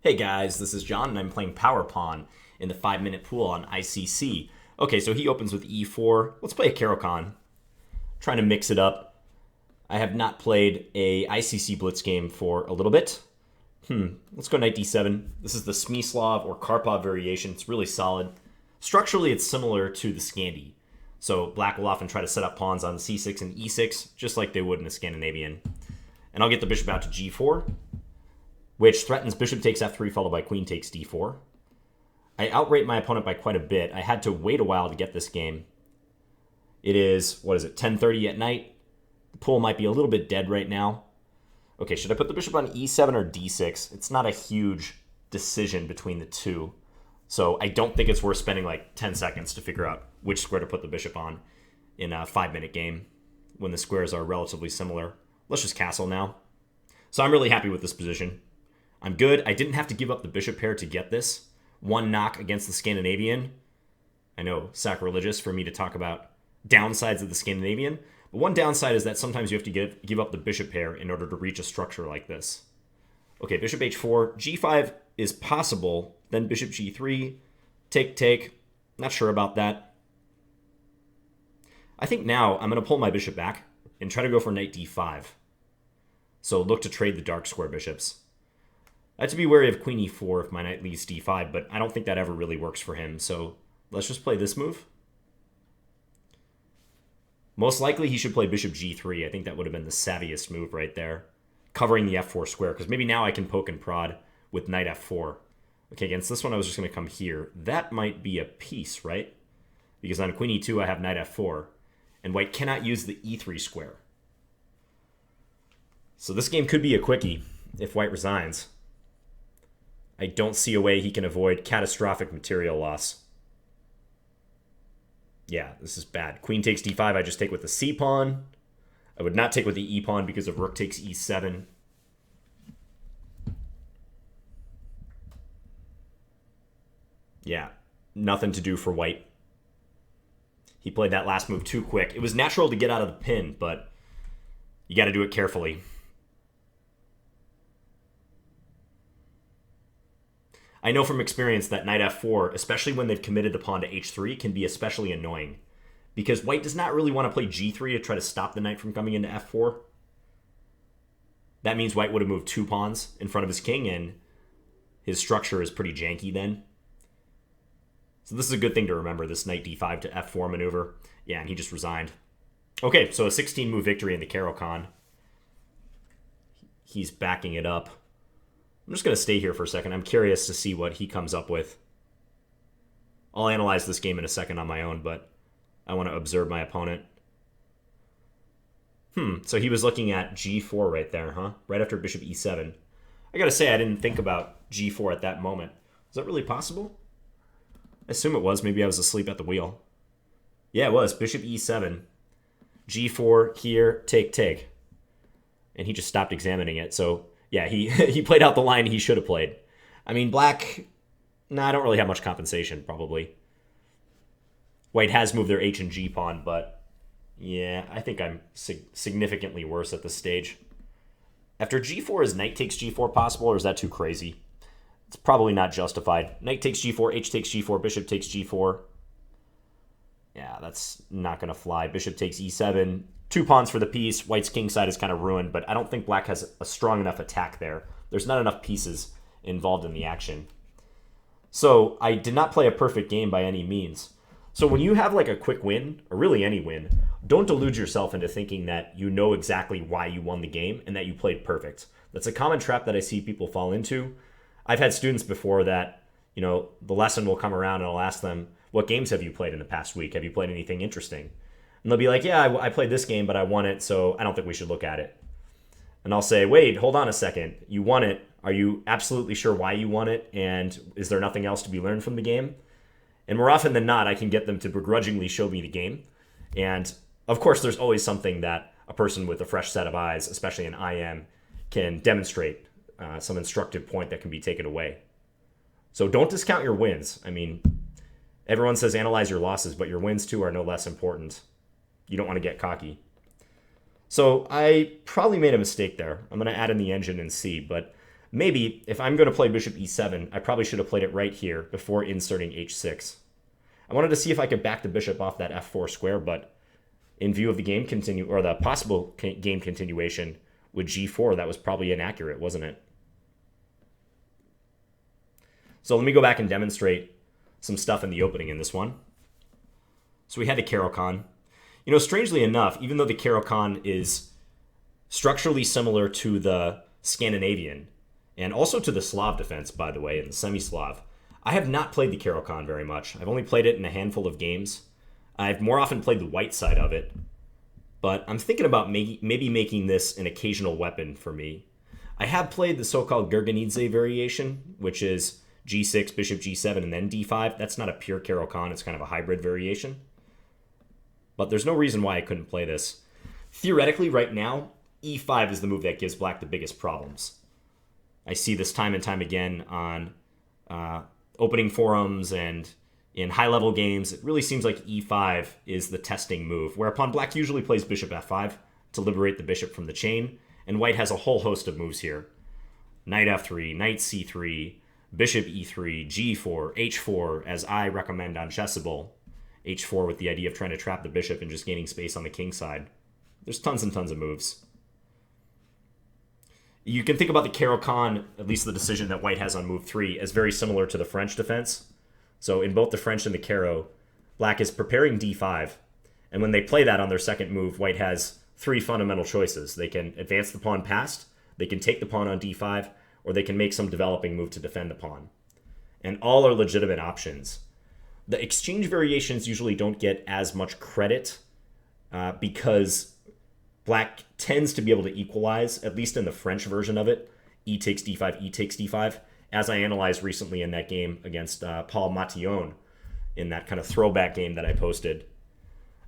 Hey guys, this is John, and I'm playing powerpawn in the 5-minute pool on ICC. Okay, so he opens with e4. Let's play a Caro-Kann. Trying to mix it up. I have not played a ICC Blitz game for a little bit. Let's go knight d7. This is the Smyslov or Karpov variation. It's really solid. Structurally, it's similar to the Scandi. So black will often try to set up pawns on c6 and e6, just like they would in the Scandinavian. And I'll get the bishop out to g4, which threatens bishop takes f3 followed by queen takes d4. I outrate my opponent by quite a bit. I had to wait a while to get this game. It is, 10:30 at night. The pool might be a little bit dead right now. Okay, should I put the bishop on e7 or d6? It's not a huge decision between the two. So I don't think it's worth spending like 10 seconds to figure out which square to put the bishop on in a 5-minute game when the squares are relatively similar. Let's just castle now. So I'm really happy with this position. I'm good. I didn't have to give up the bishop pair to get this. One knock against the Scandinavian. I know, sacrilegious for me to talk about downsides of the Scandinavian, but one downside is that sometimes you have to give up the bishop pair in order to reach a structure like this. Okay, bishop h4. g5 is possible. Then bishop g3. Take. Not sure about that. I think now I'm going to pull my bishop back and try to go for knight d5. So look to trade the dark square bishops. I have to be wary of queen e4 if my knight leaves d5, but I don't think that ever really works for him, so let's just play this move. Most likely he should play bishop g3. I think that would have been the savviest move right there, covering the f4 square, because maybe now I can poke and prod with knight f4. Okay, against this one I was just going to come here. That might be a piece, right? Because on queen e2 I have knight f4, and white cannot use the e3 square. So this game could be a quickie if white resigns. I don't see a way he can avoid catastrophic material loss. Yeah, this is bad. Queen takes d5, I just take with the c pawn. I would not take with the e pawn because of rook takes e7. Yeah, nothing to do for white. He played that last move too quick. It was natural to get out of the pin, but you got to do it carefully. I know from experience that knight f4, especially when they've committed the pawn to h3, can be especially annoying, because white does not really want to play g3 to try to stop the knight from coming into f4. That means white would have moved 2 pawns in front of his king, and his structure is pretty janky then. So this is a good thing to remember, this knight d5 to f4 maneuver. Yeah, and he just resigned. Okay, so a 16-move victory in the Caro-Kann. He's backing it up. I'm just going to stay here for a second. I'm curious to see what he comes up with. I'll analyze this game in a second on my own, but I want to observe my opponent. So he was looking at g4 right there, huh? Right after bishop e7. I got to say, I didn't think about g4 at that moment. Is that really possible? I assume it was. Maybe I was asleep at the wheel. Yeah, it was. Bishop e7. g4 here, take. And he just stopped examining it, so yeah, he played out the line he should have played. I mean, black, I don't really have much compensation, probably. White has moved their h and g pawn, but yeah, I think I'm significantly worse at this stage. After g4, is knight takes g4 possible, or is that too crazy? It's probably not justified. Knight takes g4, h takes g4, bishop takes g4. Yeah, that's not going to fly. Bishop takes e7. 2 pawns for the piece. White's king side is kind of ruined, but I don't think black has a strong enough attack there. There's not enough pieces involved in the action. So I did not play a perfect game by any means. So when you have like a quick win, or really any win, don't delude yourself into thinking that you know exactly why you won the game and that you played perfect. That's a common trap that I see people fall into. I've had students before that, the lesson will come around and I'll ask them, what games have you played in the past week? Have you played anything interesting? And they'll be like, yeah, I played this game, but I won it, so I don't think we should look at it. And I'll say, wait, hold on a second. You won it. Are you absolutely sure why you won it? And is there nothing else to be learned from the game? And more often than not, I can get them to begrudgingly show me the game. And of course, there's always something that a person with a fresh set of eyes, especially an IM, can demonstrate, some instructive point that can be taken away. So don't discount your wins. I mean, everyone says analyze your losses, but your wins too are no less important. You don't want to get cocky. So I probably made a mistake there. I'm going to add in the engine and see, but Maybe, if I'm going to play bishop e7, I probably should have played it right here before inserting h6. I wanted to see if I could back the bishop off that f4 square, but in view of the game or the possible game continuation with g4, that was probably inaccurate, wasn't it? So let me go back and demonstrate some stuff in the opening in this one. So we had the Caro-Kann. You know, strangely enough, even though the Caro-Kann is structurally similar to the Scandinavian, and also to the Slav defense, by the way, and the semi-Slav, I have not played the Caro-Kann very much. I've only played it in a handful of games. I've more often played the white side of it, but I'm thinking about maybe making this an occasional weapon for me. I have played the so-called Gurgenidze variation, which is g6, bishop g7, and then d5. That's not a pure Caro-Kann. It's kind of a hybrid variation. But there's no reason why I couldn't play this. Theoretically, right now, e5 is the move that gives black the biggest problems. I see this time and time again on opening forums and in high-level games. It really seems like e5 is the testing move, whereupon black usually plays bishop f5 to liberate the bishop from the chain, and white has a whole host of moves here. Knight f3, knight c3, bishop e3, g4, h4, as I recommend on Chessable. h4 with the idea of trying to trap the bishop and just gaining space on the king side. There's tons and tons of moves. You can think about the Caro-Kann, at least the decision that white has on move 3, as very similar to the French defense. So in both the French and the Caro, black is preparing d5, and when they play that on their second move, white has 3 fundamental choices. They can advance the pawn past, they can take the pawn on d5, or they can make some developing move to defend the pawn. And all are legitimate options. The exchange variations usually don't get as much credit because black tends to be able to equalize, at least in the French version of it, e takes d5, e takes d5, as I analyzed recently in that game against Paul Matillon in that kind of throwback game that I posted.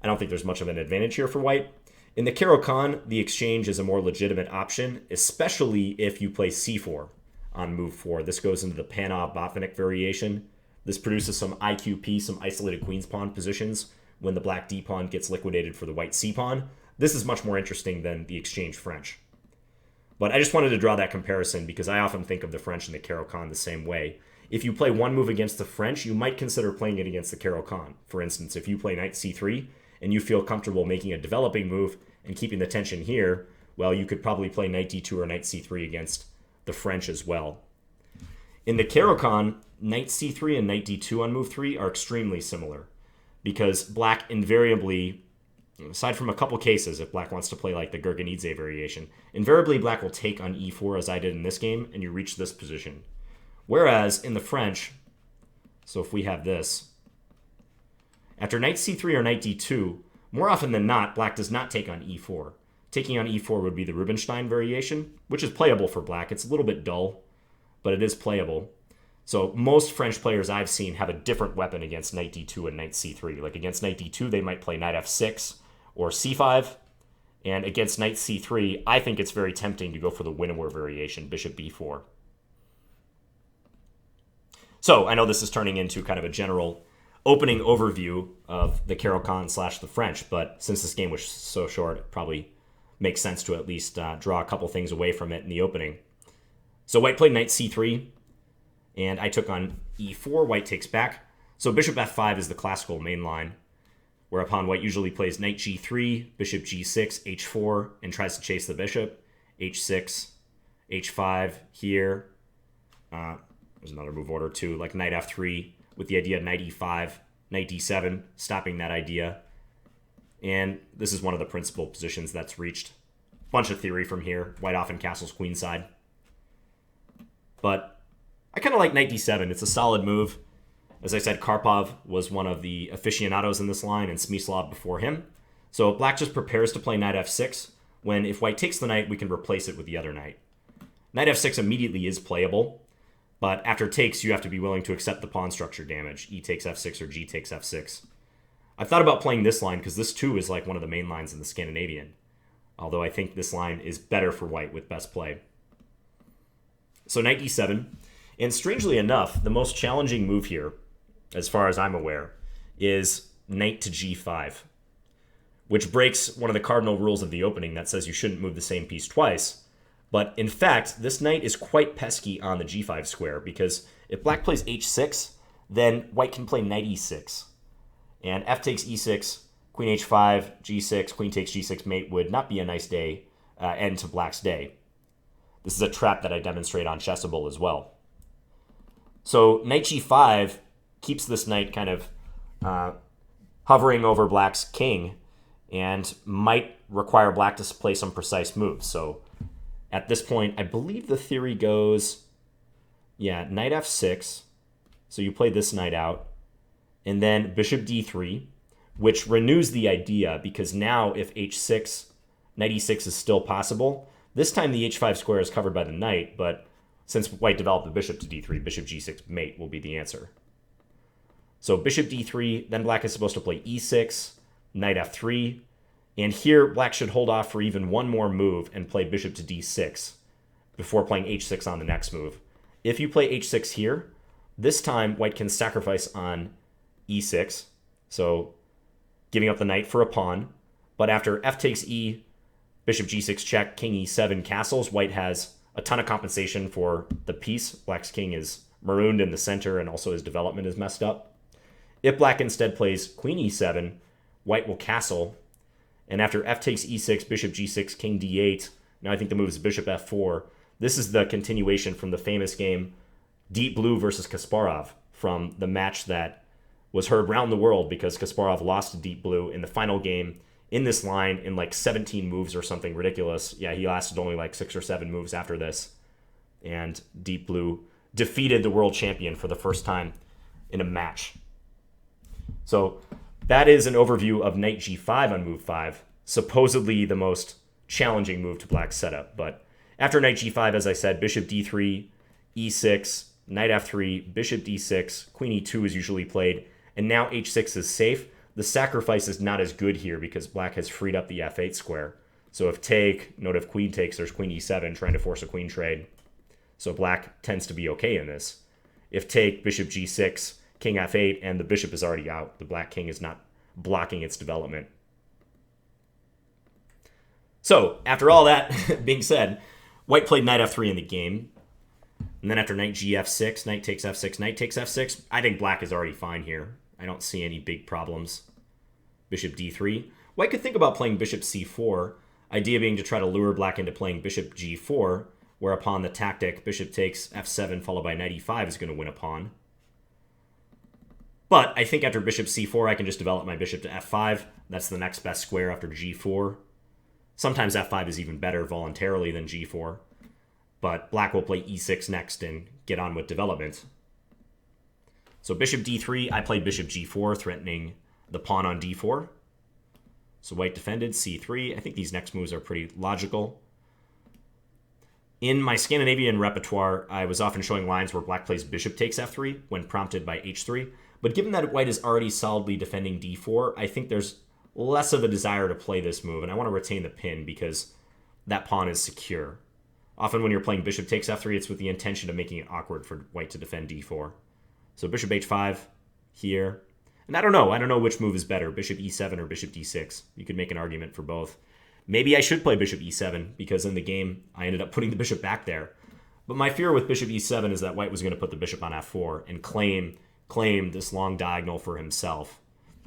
I don't think there's much of an advantage here for white. In the Caro-Kann, the exchange is a more legitimate option, especially if you play c4 on move 4. This goes into the Panov-Botvinnik variation. This produces some IQP, some isolated queen's pawn positions when the black d-pawn gets liquidated for the white c-pawn. This is much more interesting than the exchange French. But I just wanted to draw that comparison because I often think of the French and the Caro-Kann the same way. If you play one move against the French, you might consider playing it against the Caro-Kann. For instance, if you play knight c3 and you feel comfortable making a developing move and keeping the tension here, well, you could probably play knight d2 or knight c3 against the French as well. In the Caro-Kann, knight c3 and knight d2 on move 3 are extremely similar because black invariably, aside from a couple cases, if black wants to play like the Gurgenidze variation, invariably black will take on e4 as I did in this game, and you reach this position. Whereas in the French, so if we have this, after knight c3 or knight d2, more often than not, black does not take on e4. Taking on e4 would be the Rubinstein variation, which is playable for black. It's a little bit dull, but it is playable. So most French players I've seen have a different weapon against knight d2 and knight c3. Like against knight d2, they might play knight f6 or c5. And against knight c3, I think it's very tempting to go for the winnower variation, bishop b4. So I know this is turning into kind of a general opening overview of the Caro-Kann / the French, but since this game was so short, it probably makes sense to at least draw a couple things away from it in the opening. So white played knight c3, and I took on e4. White takes back. So bishop f5 is the classical main line, whereupon white usually plays knight g3, bishop g6, h4, and tries to chase the bishop. h6, h5 here. There's another move order too, like knight f3 with the idea of knight e5, knight d7, stopping that idea. And this is one of the principal positions that's reached. Bunch of theory from here. White often castles queenside. But I kind of like knight d7. It's a solid move. As I said, Karpov was one of the aficionados in this line, and Smyslov before him. So black just prepares to play knight f6, when if white takes the knight, we can replace it with the other knight. Knight f6 immediately is playable, but after takes, you have to be willing to accept the pawn structure damage. E takes f6 or g takes f6. I've thought about playing this line because this too is like one of the main lines in the Scandinavian, although I think this line is better for white with best play. So knight d7, and strangely enough, the most challenging move here, as far as I'm aware, is knight to g5, which breaks one of the cardinal rules of the opening that says you shouldn't move the same piece twice. But in fact, this knight is quite pesky on the g5 square, because if black plays h6, then white can play knight e6. And f takes e6, queen h5, g6, queen takes g6 mate would not be a nice day, end to black's day. This is a trap that I demonstrate on Chessable as well. So knight g5 keeps this knight kind of hovering over black's king and might require black to play some precise moves. So at this point, I believe the theory goes, yeah, knight f6. So you play this knight out. And then bishop d3, which renews the idea, because now if h6, knight e6 is still possible, this time the h5 square is covered by the knight, but since white developed the bishop to d3, bishop g6 mate will be the answer. So bishop d3, then black is supposed to play e6, knight f3, and here black should hold off for even one more move and play bishop to d6 before playing h6 on the next move. If you play h6 here, this time white can sacrifice on e6, so giving up the knight for a pawn, but after f takes e, bishop g6 check, king e7 castles, white has a ton of compensation for the piece. Black's king is marooned in the center, and also his development is messed up. If black instead plays queen e7, white will castle, and after f takes e6, bishop g6, king d8, now I think the move is bishop f4. This is the continuation from the famous game Deep Blue versus Kasparov, from the match that was heard around the world because Kasparov lost to Deep Blue in the final game in this line in like 17 moves or something ridiculous. Yeah, he lasted only like 6 or 7 moves after this. And Deep Blue defeated the world champion for the first time in a match. So that is an overview of knight g5 on move 5, supposedly the most challenging move to black's setup. But after knight g5, as I said, bishop d3, e6, knight f3, bishop d6, queen e2 is usually played, and now h6 is safe. The sacrifice is not as good here because black has freed up the f8 square. So if take, note if queen takes, there's queen e7 trying to force a queen trade. So black tends to be okay in this. If take, bishop g6, king f8, and the bishop is already out. The black king is not blocking its development. So after all that being said, white played knight f3 in the game. And then after knight gf6, knight takes f6, knight takes f6, I think black is already fine here. I don't see any big problems. Bishop d3. White could think about playing bishop c4, idea being to try to lure black into playing bishop g4, whereupon the tactic bishop takes f7 followed by knight e5 is going to win a pawn. But I think after bishop c4, I can just develop my bishop to f5. That's the next best square after g4. Sometimes f5 is even better voluntarily than g4. But black will play e6 next and get on with development. So bishop d3, I played bishop g4, threatening the pawn on d4. So white defended, c3. I think these next moves are pretty logical. In my Scandinavian repertoire, I was often showing lines where black plays bishop takes f3 when prompted by h3. But given that white is already solidly defending d4, I think there's less of a desire to play this move. And I want to retain the pin because that pawn is secure. Often when you're playing bishop takes f3, it's with the intention of making it awkward for white to defend d4. So bishop h5 here. And I don't know which move is better, bishop e7 or bishop d6. You could make an argument for both. Maybe I should play bishop e7 because in the game I ended up putting the bishop back there. But my fear with bishop e7 is that white was going to put the bishop on f4 and claim this long diagonal for himself.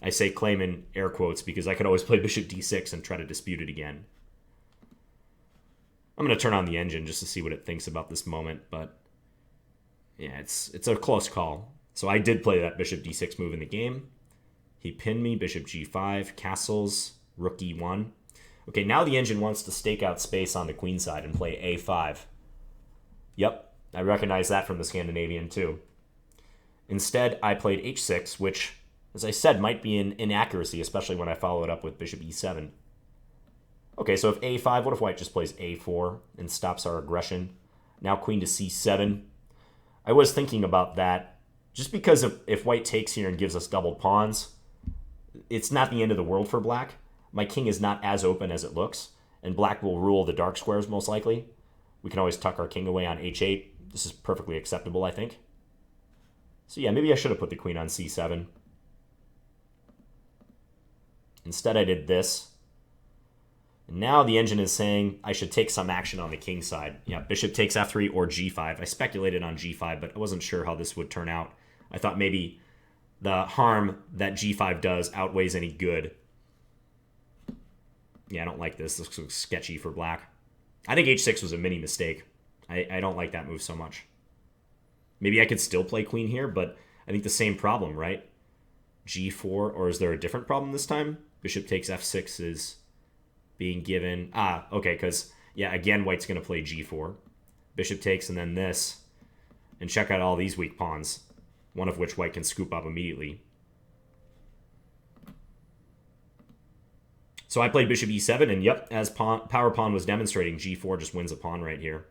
I say claim in air quotes because I could always play bishop d6 and try to dispute it again. I'm going to turn on the engine just to see what it thinks about this moment, but yeah, it's a close call. So I did play that bishop d6 move in the game. He pinned me, bishop g5, castles, rook e1. Okay, now the engine wants to stake out space on the queen side and play a5. Yep, I recognize that from the Scandinavian too. Instead, I played h6, which, as I said, might be an inaccuracy, especially when I follow it up with bishop e7. Okay, so if a5, what if white just plays a4 and stops our aggression? Now queen to c7. I was thinking about that just because if white takes here and gives us doubled pawns, it's not the end of the world for black. My king is not as open as it looks, and black will rule the dark squares most likely. We can always tuck our king away on h8. This is perfectly acceptable, I think. So yeah, maybe I should have put the queen on c7. Instead, I did this. Now the engine is saying I should take some action on the king side. Yeah, bishop takes f3 or g5. I speculated on g5, but I wasn't sure how this would turn out. I thought maybe the harm that g5 does outweighs any good. Yeah, I don't like this. This looks sketchy for black. I think h6 was a mini mistake. I don't like that move so much. Maybe I could still play queen here, but I think the same problem, right? g4, or is there a different problem this time? Bishop takes f6 is being given. Ah, okay, because, yeah, again, white's going to play g4. Bishop takes, and then this. And check out all these weak pawns, one of which white can scoop up immediately. So I played bishop e7, and yep, as power pawn was demonstrating, g4 just wins a pawn right here.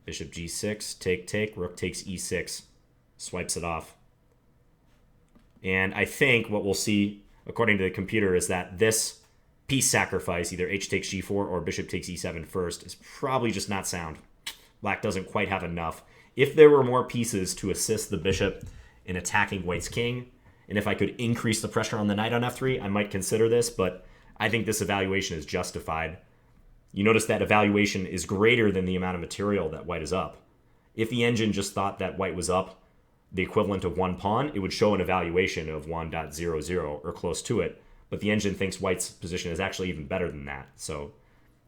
Bishop g6, take, rook takes e6, swipes it off. And I think what we'll see, according to the computer, is that this piece sacrifice, either h takes g4 or bishop takes e7 first, is probably just not sound. Black doesn't quite have enough. If there were more pieces to assist the bishop in attacking white's king, and if I could increase the pressure on the knight on f3, I might consider this, but I think this evaluation is justified. You notice that evaluation is greater than the amount of material that white is up. If the engine just thought that white was up the equivalent of one pawn, it would show an evaluation of 1.00 or close to it, but the engine thinks white's position is actually even better than that, so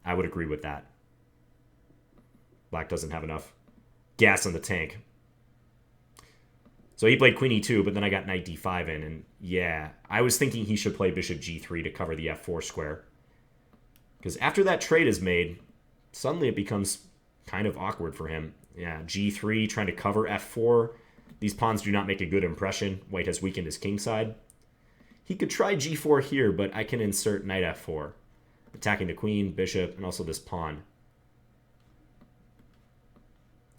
I would agree with that. Black doesn't have enough gas in the tank. So he played queen e2, but then I got knight d5 in, and yeah, I was thinking he should play bishop g3 to cover the f4 square. Because after that trade is made, suddenly it becomes kind of awkward for him. Yeah, g3 trying to cover f4. These pawns do not make a good impression. White has weakened his king side. He could try g4 here, but I can insert knight f4, attacking the queen, bishop, and also this pawn.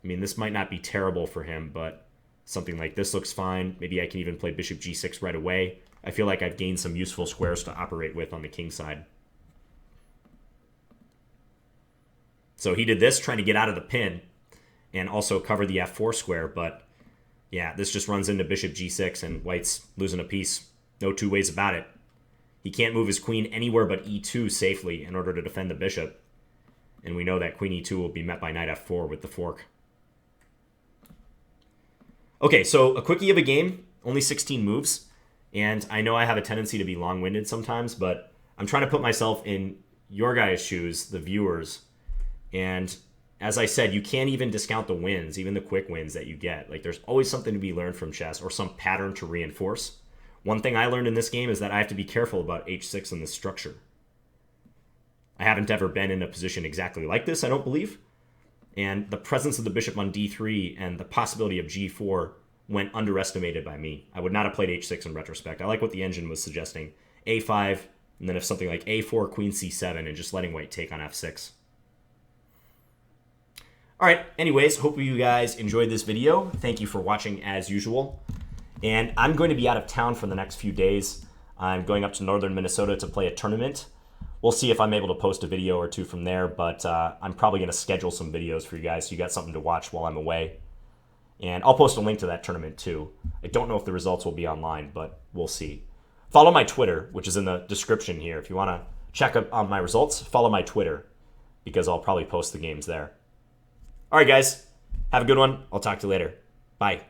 I mean, this might not be terrible for him, but something like this looks fine. Maybe I can even play bishop g6 right away. I feel like I've gained some useful squares to operate with on the king side. So he did this, trying to get out of the pin and also cover the f4 square, but yeah, this just runs into bishop g6 and white's losing a piece. No two ways about it. He can't move his queen anywhere but e2 safely in order to defend the bishop. And we know that queen e2 will be met by knight f4 with the fork. Okay, so a quickie of a game, only 16 moves. And I know I have a tendency to be long-winded sometimes, but I'm trying to put myself in your guys' shoes, the viewers. And as I said, you can't even discount the wins, even the quick wins that you get. Like, there's always something to be learned from chess or some pattern to reinforce. One thing I learned in this game is that I have to be careful about h6 and this structure. I haven't ever been in a position exactly like this, I don't believe. And the presence of the bishop on d3 and the possibility of g4 went underestimated by me. I would not have played h6 in retrospect. I like what the engine was suggesting. a5, and then if something like a4, queen c7, and just letting white take on f6. All right, anyways, hope you guys enjoyed this video. Thank you for watching as usual. And I'm going to be out of town for the next few days. I'm going up to northern Minnesota to play a tournament. We'll see if I'm able to post a video or two from there, but I'm probably going to schedule some videos for you guys so you got something to watch while I'm away. And I'll post a link to that tournament too. I don't know if the results will be online, but we'll see. Follow my Twitter, which is in the description here. If you want to check up on my results, follow my Twitter, because I'll probably post the games there. All right, guys. Have a good one. I'll talk to you later. Bye.